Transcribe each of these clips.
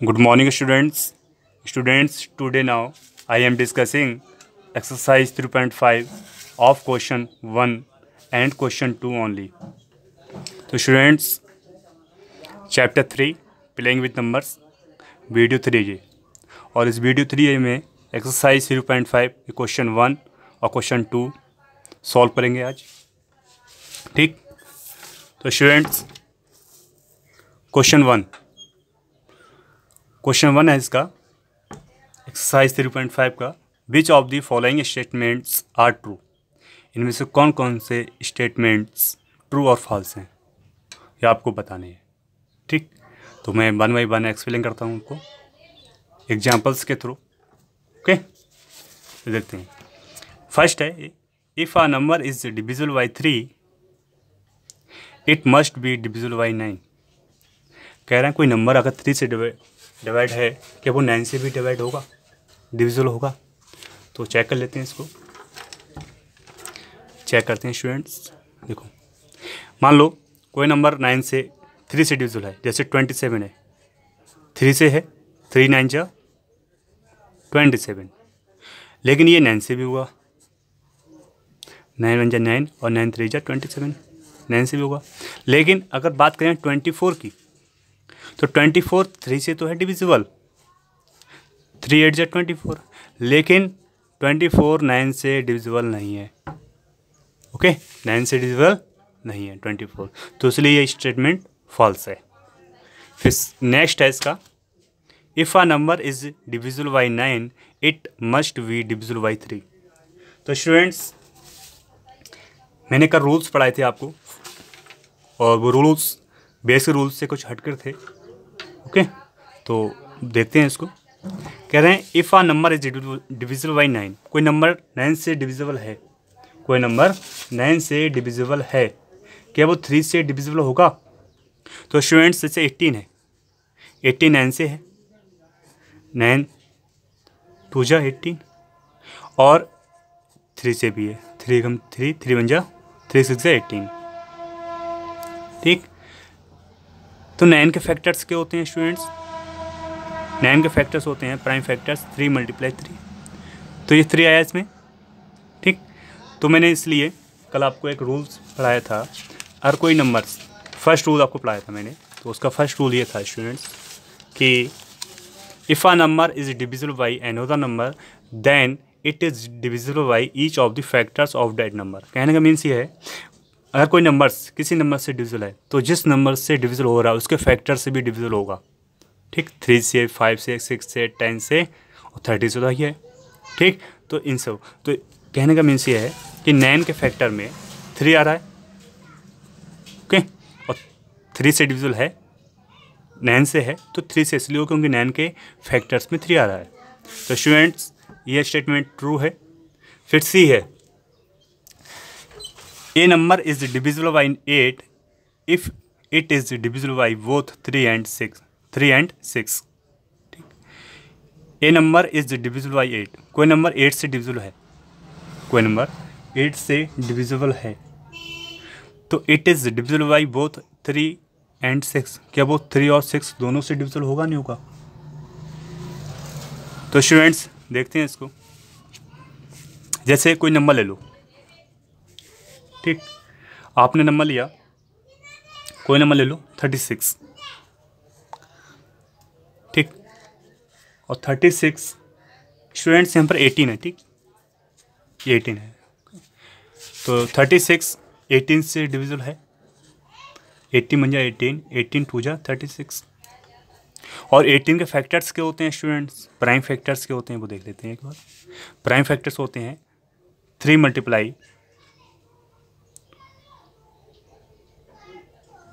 Good morning, students. Today now I am discussing exercise 3.5 of question 1 and question 2 only. So, students, chapter 3 playing with numbers video 3 ये और इस video 3 में exercise 3.5 question 1 और question 2 solve करेंगे आज। ठीक, तो स्टूडेंट्स क्वेश्चन 1 है इसका एक्सरसाइज 3.5 का। Which of the following statements are true, इनमें से कौन कौन से स्टेटमेंट्स ट्रू और फॉल्स हैं ये आपको बताने हैं। ठीक, तो मैं 1 बाय 1 एक्सप्लेन करता हूँ उनको एग्जाम्पल्स के थ्रू। ओके, तो देखते हैं। फर्स्ट है, if a number is divisible by 3 it must be divisible by 9। कह रहे हैं कोई नंबर अगर 3 से डिवाइड है क्या वो 9 से भी डिवाइड होगा, डिविजिबल होगा। तो चेक कर लेते हैं, इसको चेक करते हैं स्टूडेंट्स। देखो, मान लो कोई नंबर 3 से डिविजिबल है, जैसे 27 है, 3 से है, 3 9 जा 27, लेकिन ये 9 से भी हुआ, 9 1 जा 9 और 9 3 जा 27, 9 से भी होगा। लेकिन अगर बात करें 24 की, तो 24 3 से तो है डिविजिबल, 3 8 जा 24, लेकिन 24 9 से डिविजिबल नहीं है। ओके, 9 से डिविजिबल नहीं है 24, तो इसलिए ये स्टेटमेंट फॉल्स है। फिर नेक्स्ट है इसका, if a number is divisible by 9 it must be divisible by 3। तो स्टूडेंट्स मैंने कल रूल्स पढ़ाए थे आपको, और वो रूल्स बेसिक रूल्स से कुछ हटकर थे। ओके, तो देखते हैं इसको। कह रहे हैं if a number is divisible by 9, कोई नंबर 9 से डिविजिबल है, कोई नंबर 9 से डिविजिबल है, क्या वो 3 से डिविजिबल होगा? तो स्टूडेंट्स जैसे 18 है, 18 9 से है, 9 2 जा 18, और 3 से भी है, 3 1 जा 3 6 जा 18। ठीक, तो 9 के फैक्टर्स क्या होते हैं स्टूडेंट्स? 9 के फैक्टर्स होते हैं प्राइम फैक्टर्स 3 × 3, तो ये 3 आया इसमें। ठीक, तो मैंने इसलिए कल आपको एक रूल्स पढ़ाया था, हर कोई नंबर, फर्स्ट रूल आपको पढ़ाया था मैंने, तो उसका फर्स्ट रूल ये था स्टूडेंट्स कि if a number is divisible by another number then it is divisible by each of the factors of that number. कहने का मीन्स ये है, अगर कोई नंबर्स किसी नंबर से डिविजिबल है तो जिस नंबर से डिविजिबल हो रहा है उसके फैक्टर से भी डिविजिबल होगा। ठीक, 3 से 5 से 6 से 10 से और 30 से तो ही है। ठीक, तो इन सब, तो कहने का मीन्स ये है कि 9 के फैक्टर में 3 आ रहा है। ओके, और 3 से डिविजिबल है, 9 से है, तो 3 से इसलिए हो क्योंकि 9 के फैक्टर्स में 3 आ रहा है। तो स्टूडेंट्स ये स्टेटमेंट ट्रू है। फिर सी है, a number is divisible by 8 if it is divisible by both 3 and 6। ठीक, a number is divisible by 8, कोई नंबर 8 से डिविजिबल है, कोई नंबर 8 से डिविजिबल है, तो it is divisible by both 3 and 6। क्या वो 3 और 6 दोनों से डिविजिबल होगा? नहीं होगा। तो स्टूडेंट्स देखते हैं इसको, जैसे कोई नंबर ले लो। ठीक, आपने नंबर लिया, कोई नंबर ले लो 36। ठीक, और 36 स्टूडेंट्स यहाँ पर 18 है। ठीक, ये 18 है, तो 36 18 से डिविजिबल है, 18 बन जा 18, 18 2 जा 36। और 18 के फैक्टर्स क्या होते हैं स्टूडेंट्स? प्राइम फैक्टर्स क्या होते हैं वो देख लेते हैं एक बार। प्राइम फैक्टर्स होते हैं 3 ×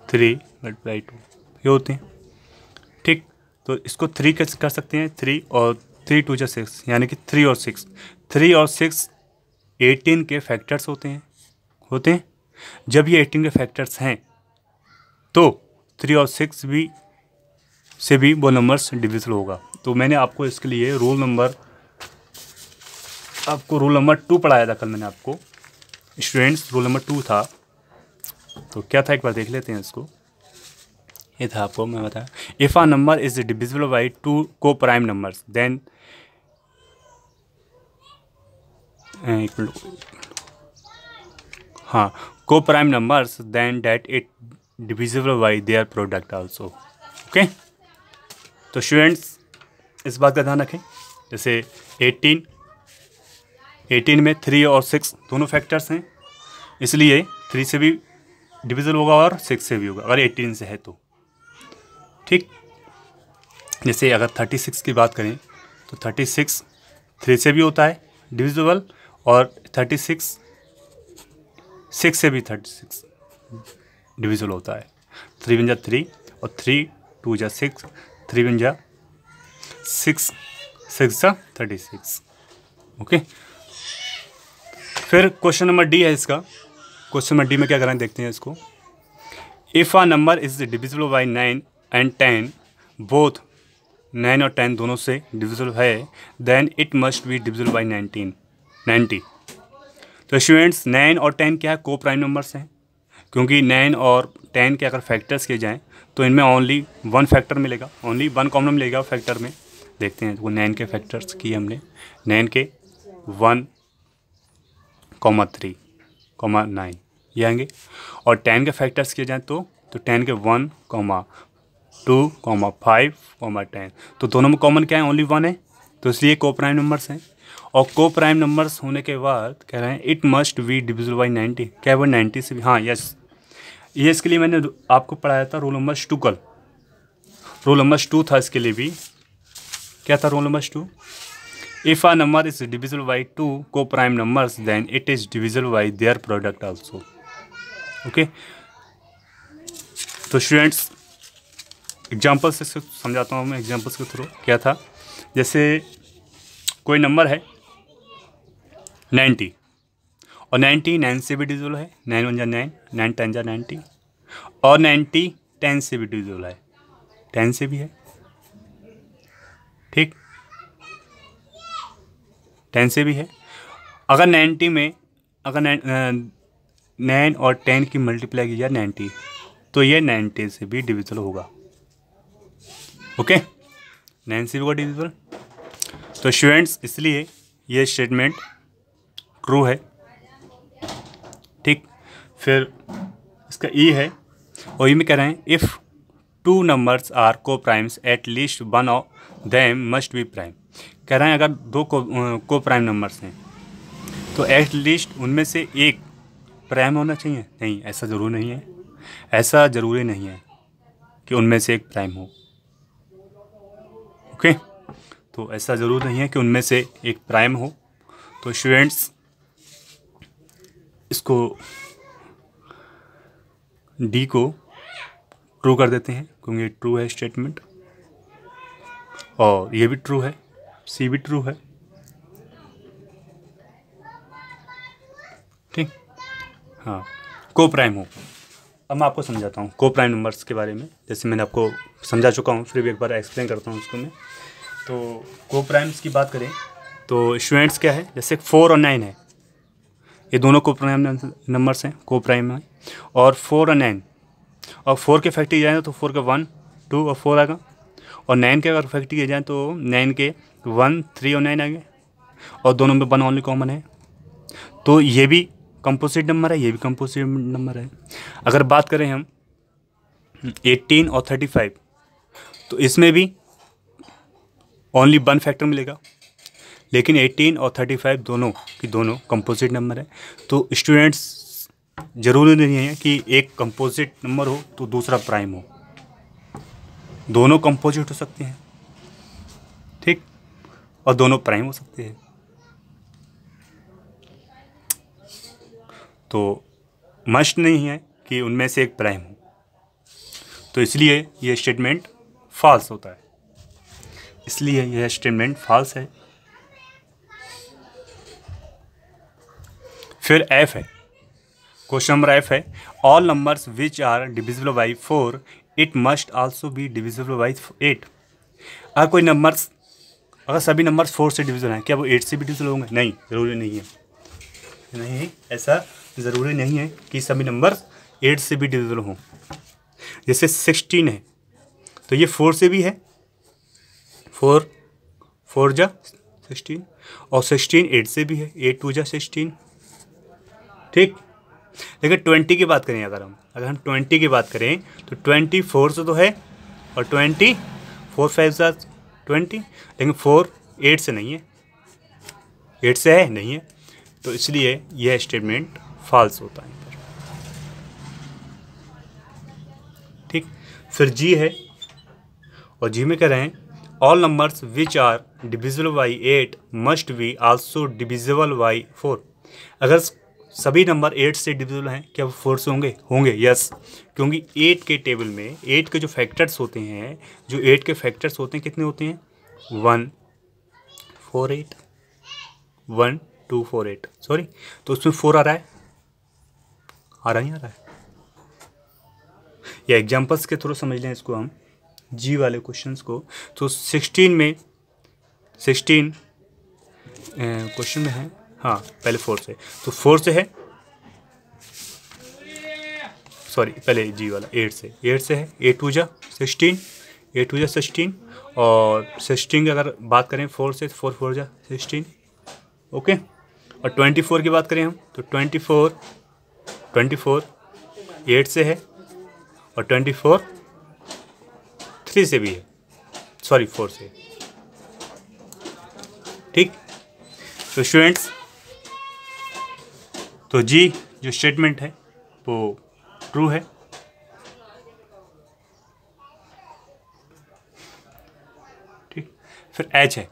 3 × 2 ये होते हैं। ठीक, तो इसको 3 कैसे कर सकते हैं? 3 और 3 2 जा 6, यानी कि 3 और 6, 3 और 6 18 के फैक्टर्स होते हैं। जब ये 18 के फैक्टर्स हैं तो 3 और 6 भी से भी वो नंबर्स डिविजिबल होगा। तो मैंने आपको इसके लिए रूल नंबर 2 पढ़ाया था कल मैंने आपको स्टूडेंट्स, रूल नंबर 2 था। तो क्या था एक बार देख लेते हैं इसको। ये था आपको मैं बताया। If a number is divisible by 2 coprime numbers then हाँ coprime numbers then that it divisible by their product also. Okay, तो स्टूडेंट्स इस बात का ध्यान रखें। जैसे 18 में 3 और 6 दोनों फैक्टर्स हैं, इसलिए 3 से भी डिविजिबल होगा और 6 से भी होगा अगर 18 से है तो। ठीक, जैसे अगर 36 की बात करें तो 36 3 से भी होता है डिविजिबल और 36 6 से भी 36 डिविजिबल होता है। 3 × 3 और 3 2 × 6 3 × 6 6 × 36। ओके, फिर क्वेश्चन नंबर डी है इसका। क्वेश्चन नंबर डी में क्या करना है देखते हैं इसको। If a number is divisible by 9 and 10 both 9 और 10 दोनों से डिविजिबल है then it must be divisible by 90। तो स्टूडेंट्स 9 और 10 क्या है, को प्राइम नंबर्स हैं, क्योंकि 9 और 10 के अगर फैक्टर्स किए जाएँ तो इनमें ओनली 1 फैक्टर मिलेगा, ओनली 1 कॉमन मिलेगा फैक्टर में। देखते हैं वो 9 के फैक्टर्स किए हमने। 9 के 1, 3, 9 ये आएंगे, और 10 के फैक्टर्स किए जाएँ तो 10 के 1, 2, 5, 10। तो दोनों में कॉमन क्या है, ओनली 1 है, तो इसलिए को प्राइम नंबर्स हैं। और को प्राइम नंबर्स होने के बाद कह रहे हैं it must be divisible by 90। क्या है वो 90 से भी, हाँ यस, ये इसके लिए मैंने आपको पढ़ाया था रोल नंबर 2 कल। रोल नंबर 2 था इसके लिए भी। क्या था roll number 2? If a number is divisible by 2 coprime numbers then it is divisible by their product also. Okay, तो स्टूडेंट्स एग्जाम्पल से समझाता हूँ मैं, एग्जाम्पल्स के थ्रू। क्या था, जैसे कोई नंबर है 90 और 90 9 से भी डिविजिबल है, 9 × 9, 9 × 10 90, और 90 10 से भी डिविजिबल है, 10 से भी है। ठीक, 10 से भी है। अगर 90 में अगर 9 और 10 की मल्टीप्लाई की जाए 90, तो ये 90 से भी डिविजिबल होगा। ओके, 9 से भी होगा डिविजिबल। तो स्टूडेंट्स इसलिए ये स्टेटमेंट ट्रू है। ठीक, फिर इसका ई है, और ई में कह रहे हैं इफ़ 2 नंबर्स आर को primes at least 1 of them must be prime. कह रहे हैं अगर 2 को प्राइम नंबर्स हैं तो एट लीस्ट उनमें से एक प्राइम होना चाहिए। नहीं, ऐसा ज़रूरी नहीं है, ऐसा ज़रूरी नहीं है कि उनमें से एक प्राइम हो। ओके, तो ऐसा ज़रूर नहीं है कि उनमें से एक प्राइम हो। तो स्टूडेंट्स इसको डी को ट्रू कर देते हैं, क्योंकि ट्रू है स्टेटमेंट, और ये भी ट्रू है, सी भी ट्रू है। ठीक, हाँ, को प्राइम हो। अब मैं आपको समझाता हूँ को प्राइम नंबर्स के बारे में। जैसे मैंने आपको समझा चुका हूँ, फिर भी एक बार एक्सप्लेन करता हूँ उसको मैं। तो को प्राइम्स की बात करें तो स्टूडेंट्स क्या है, जैसे 4 और 9 है, ये दोनों को प्राइम नंबर्स हैं, को प्राइम है। और 4 और 9, और 4 के फैक्टर जाए तो 4 के 1, 2 और 4 आएगा, और 9 के अगर फैक्टर किए जाए तो 9 के 1, 3 और 9 आएंगे, और दोनों में 1 ओनली कॉमन है। तो ये भी कंपोजिट नंबर है, ये भी कंपोजिट नंबर है। अगर बात करें हम 18 और 35, तो इसमें भी ओनली 1 फैक्टर मिलेगा, लेकिन 18 और 35 दोनों की दोनों कंपोजिट नंबर है। तो स्टूडेंट्स ज़रूरी नहीं है कि एक कंपोजिट नंबर हो तो दूसरा प्राइम हो, दोनों कंपोजिट हो सकते हैं। ठीक, और दोनों प्राइम हो सकते हैं। तो मस्ट नहीं है कि उनमें से एक प्राइम हो, तो इसलिए यह स्टेटमेंट फॉल्स होता है, इसलिए यह स्टेटमेंट फॉल्स है। फिर एफ है, क्वेश्चन नंबर एफ है, all numbers which are divisible by 4 it must also be divisible by 8। अगर कोई नंबर्स, अगर सभी नंबर्स 4 से डिविजिबल हैं, क्या वो 8 से भी डिविजिबल होंगे? नहीं, ज़रूरी नहीं है, नहीं ऐसा ज़रूरी नहीं है कि सभी नंबर्स 8 से भी डिविजिबल हों। जैसे 16 है, तो ये 4 से भी है, 4 4 जा 16 और 16 8 से भी है, 8 2 जा 16। ठीक, लेकिन 20 की बात करें अगर हम 20 की बात करें तो 24 से तो है और 20 4 5 जा 20, लेकिन 4 8 से नहीं है, 8 से है नहीं है, तो इसलिए यह स्टेटमेंट फॉल्स होता है। ठीक, फिर जी है और जी में कह रहे हैं all numbers which are divisible by 8 must be also divisible by 4। अगर सभी नंबर 8 से डिविजिबल हैं, क्या वो 4 से होंगे? यस, क्योंकि 8 के टेबल में 8 के जो फैक्टर्स होते हैं, जो 8 के फैक्टर्स होते हैं कितने होते हैं? 1 4 8, 1 2 4 8, सॉरी, तो उसमें 4 आ रहा है, नहीं आ रहा है? या एग्जाम्पल्स के थ्रू समझ लें इसको हम, जी वाले क्वेश्चंस को। तो 16 में 16 क्वेश्चन में है, हाँ पहले 4 से, तो 4 से है, सॉरी पहले जी वाला 8 से है, 8 2 जा 16, 8 2 जा 16 और 16 की अगर बात करें 4 से, 4 4 जा 16। ओके, और 24 की बात करें हम तो 24 8 से है और 24 3 से भी है, सॉरी 4 से। ठीक, तो स्टूडेंट्स, तो जी जो स्टेटमेंट है वो ट्रू है। ठीक, फिर एच है,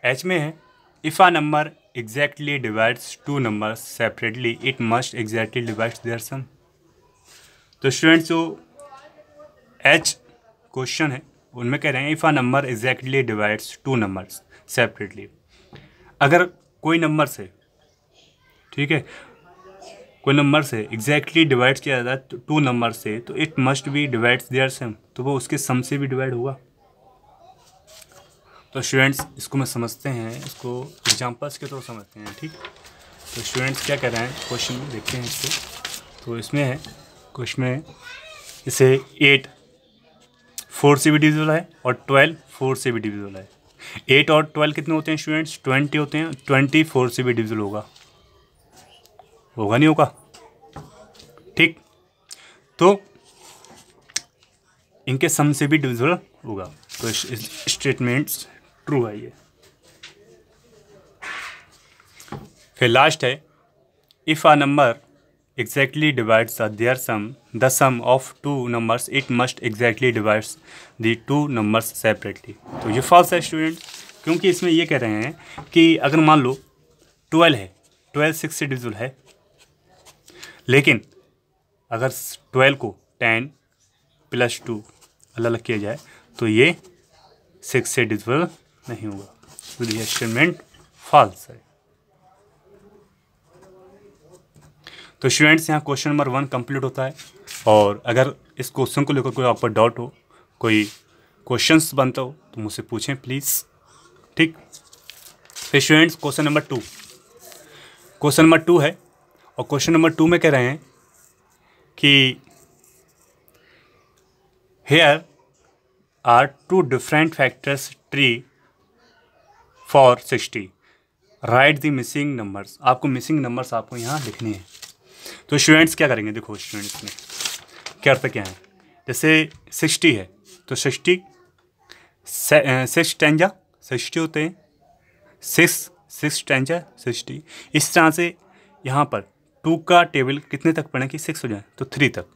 एच में है if a number exactly divides two numbers separately it must exactly divides their sum. तो स्टूडेंट्स जो एच क्वेश्चन है उनमें कह रहे हैं if a number exactly divides two numbers separately, अगर कोई नंबर से, ठीक है, कोई नंबर से एग्जैक्टली डिवाइड किया जाता है टू नंबर से, तो it must be divides their sum, तो वो उसके सम से भी डिवाइड होगा। तो स्टूडेंट्स इसको मैं समझते हैं, इसको एग्जांपल्स के थ्रू समझते हैं। ठीक, तो स्टूडेंट्स क्या कर रहे हैं क्वेश्चन में, देखते हैं इसको। तो इसमें है क्वेश्चन में इसे 8 4 से भी डिविजिबल है और 12 4 से भी डिविजिबल है। 8 और 12 कितने होते हैं स्टूडेंट्स? 20 होते हैं। 20 4 से भी डिविजिबल होगा नहीं होगा? ठीक, तो इनके सम से भी डिविजिबल होगा, तो स्टेटमेंट्स ट्रू है ये। फिर लास्ट है if a number exactly divides their sum, the sum of two numbers, it must exactly divides the two numbers separately। तो ये फॉल्स है स्टूडेंट, क्योंकि इसमें ये कह रहे हैं कि अगर मान लो 12 है, 12 6 से डिविजिबल है, लेकिन अगर 12 को 10 + 2 अलग अलग किया जाए तो ये 6 से डिविजिबल नहीं होगा, तो ये स्टेटमेंट फॉल्स है। तो स्टूडेंट्स यहाँ क्वेश्चन नंबर 1 कंप्लीट होता है, और अगर इस क्वेश्चन को लेकर कोई आपको डाउट हो, कोई क्वेश्चंस बनता हो तो मुझसे पूछें प्लीज़। ठीक, फिर students question number 2, question number 2 है, और क्वेश्चन नंबर 2 में कह रहे हैं कि here are 2 different factors tree for 60, write the missing numbers. आपको मिसिंग नंबर्स आपको यहाँ लिखने हैं। तो स्टूडेंट्स क्या करेंगे, देखो स्टूडेंट्स में क्या अर्थ क्या है, जैसे 60 है तो 60 6 10 जा 60 होते हैं, 6 10 जा 60। इस तरह से यहाँ पर 2 का टेबल कितने तक पढ़ें कि 6 हो जाए, तो 3 तक,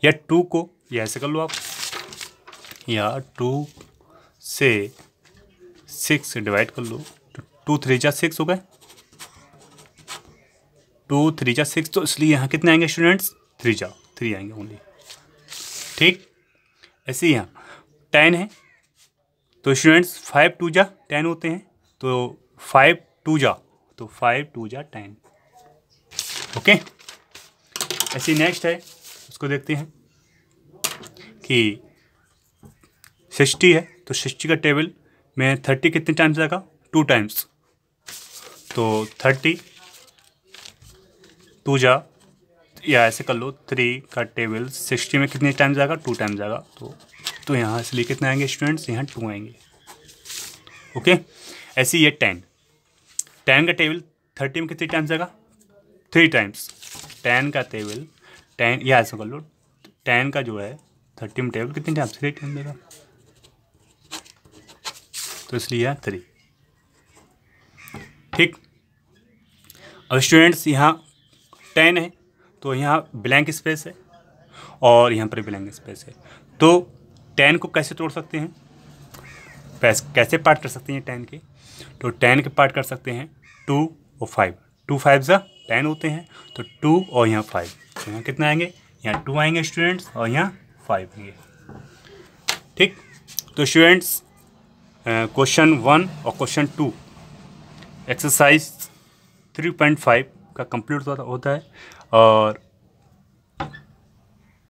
या 2 को या ऐसे कर लो आप, या 2 से 6 डिवाइड कर लो, तो 2 3 जा 6 हो गए, 2 3 जा 6, तो इसलिए यहाँ कितने आएंगे स्टूडेंट्स? 3 आएंगे ओनली। ठीक, ऐसे ही यहाँ 10 है तो स्टूडेंट्स 5 2 जा 10 होते हैं, तो 5 2 जा 10। ओके, ऐसे ही नेक्स्ट है, उसको देखते हैं कि 60 है तो 60 का टेबल में 30 कितने टाइम्स आएगा? 2 टाइम्स, तो 30 2 जा, या ऐसे कर लो 3 का टेबल 60 में कितने टाइम्स आएगा? 2 टाइम्स आएगा, तो तो यहाँ से लिए कितने आएंगे स्टूडेंट्स, यहाँ 2 आएंगे। ओके, ऐसे ये 10 का टेबल 30 में कितनी टाइम्स आएगा, 3 टाइम्स। 10 का टेबल 10 या ऐसा कर लो, 10 का जो है 30 में टेबल कितनी टाइम्स, 3 टाइम्स देगा, तो इसलिए यहाँ 3। ठीक, अब स्टूडेंट्स यहाँ 10 है तो यहाँ ब्लैंक स्पेस है और यहाँ पर ब्लैंक स्पेस है, तो 10 को कैसे तोड़ सकते हैं, कैसे पार्ट कर सकते हैं 10 के, तो 10 के पार्ट कर सकते हैं 2 और 5, 2 5 10 होते हैं, तो 2 और यहाँ 5, तो यहाँ कितना आएंगे, यहाँ 2 आएंगे स्टूडेंट्स और यहाँ 5 आएंगे। ठीक, तो स्टूडेंट्स क्वेश्चन 1 और क्वेश्चन 2 एक्सरसाइज 3.5 का कंप्लीट होता है और